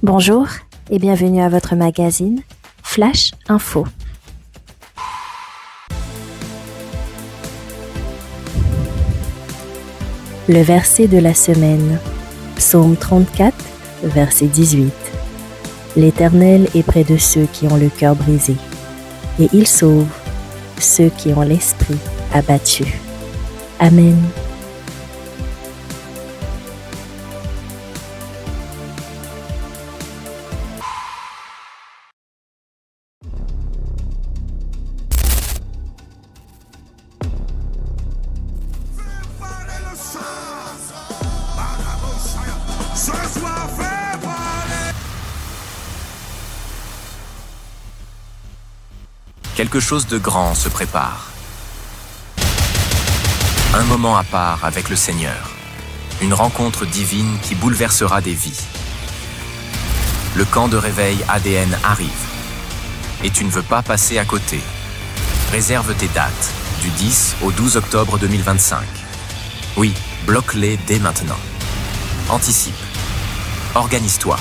Bonjour et bienvenue à votre magazine Flash Info. Le verset de la semaine, Psaume 34, verset 18. L'Éternel est près de ceux qui ont le cœur brisé, et il sauve ceux qui ont l'esprit abattu. Amen. Quelque chose de grand se prépare. Un moment à part avec le Seigneur. Une rencontre divine qui bouleversera des vies. Le camp de réveil ADN arrive. Et tu ne veux pas passer à côté. Réserve tes dates, du 10 au 12 octobre 2025. Oui, bloque-les dès maintenant. Anticipe. Organise-toi.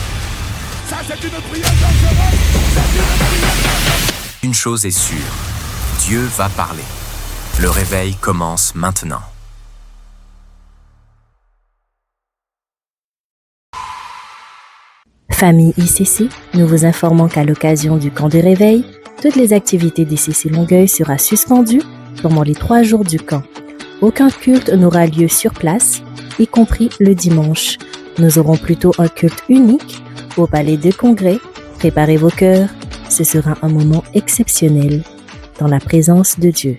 Ça, c'est une prière dangereuse. Une chose est sûre, Dieu va parler. Le réveil commence maintenant. Famille ICC, nous vous informons qu'à l'occasion du camp de réveil, toutes les activités d'ICC Longueuil sera suspendues pendant les 3 jours du camp. Aucun culte n'aura lieu sur place, y compris le dimanche. Nous aurons plutôt un culte unique au palais de congrès. Préparez vos cœurs. Ce sera un moment exceptionnel dans la présence de Dieu.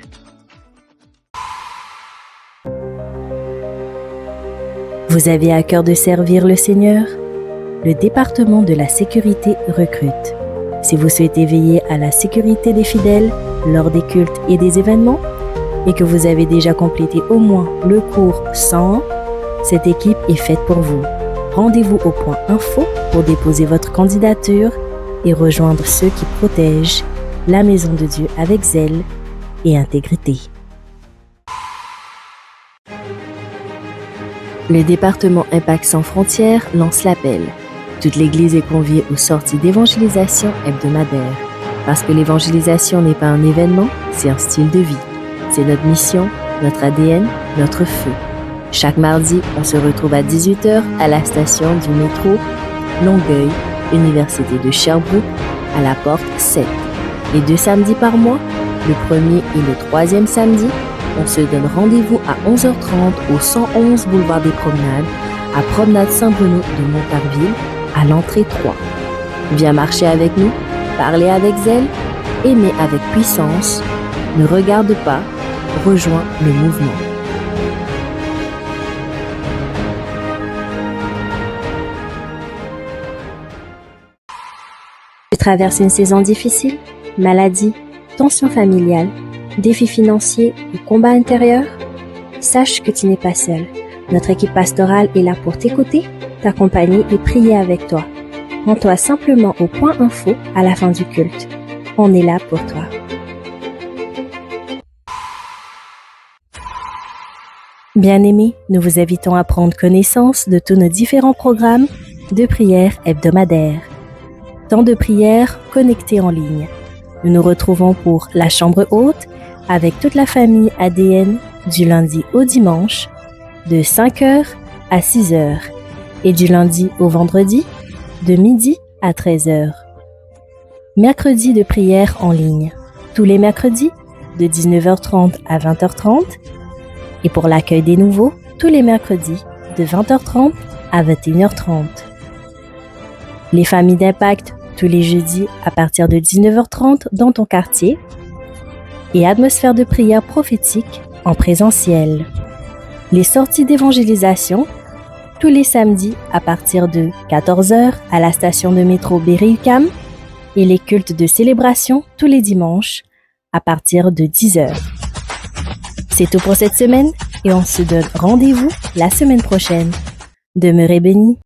Vous avez à cœur de servir le Seigneur? Le département de la sécurité recrute. Si vous souhaitez veiller à la sécurité des fidèles lors des cultes et des événements et que vous avez déjà complété au moins le cours 100, cette équipe est faite pour vous. Rendez-vous au point info pour déposer votre candidature et rejoindre ceux qui protègent la maison de Dieu avec zèle et intégrité. Le département Impact Sans Frontières lance l'appel. Toute l'Église est conviée aux sorties d'évangélisation hebdomadaires. Parce que l'évangélisation n'est pas un événement, c'est un style de vie. C'est notre mission, notre ADN, notre feu. Chaque mardi, on se retrouve à 18h à la station du métro Longueuil, Université de Sherbrooke, à la porte 7. Les 2 samedis par mois, le premier et le 3e samedi, on se donne rendez-vous à 11h30 au 111 boulevard des Promenades, à Promenade Saint-Bruno de Montarville, à l'entrée 3. Viens marcher avec nous, parler avec zèle, aimer avec puissance, ne regarde pas, rejoins le mouvement. Tu traverses une saison difficile, maladie, tension familiale, défis financiers ou combat intérieur? Sache que tu n'es pas seul. Notre équipe pastorale est là pour t'écouter, t'accompagner et prier avec toi. Rends-toi simplement au point info à la fin du culte. On est là pour toi. Bien-aimés, nous vous invitons à prendre connaissance de tous nos différents programmes de prière hebdomadaires. Temps de prière connecté en ligne. Nous nous retrouvons pour la chambre haute avec toute la famille ADN du lundi au dimanche de 5h à 6h et du lundi au vendredi de midi à 13h. Mercredi de prière en ligne, tous les mercredis de 19h30 à 20h30 et pour l'accueil des nouveaux, tous les mercredis de 20h30 à 21h30. Les familles d'impact tous les jeudis à partir de 19h30 dans ton quartier et atmosphère de prière prophétique en présentiel. Les sorties d'évangélisation tous les samedis à partir de 14h à la station de métro Berry-UQAM et les cultes de célébration tous les dimanches à partir de 10h. C'est tout pour cette semaine et on se donne rendez-vous la semaine prochaine. Demeurez bénis.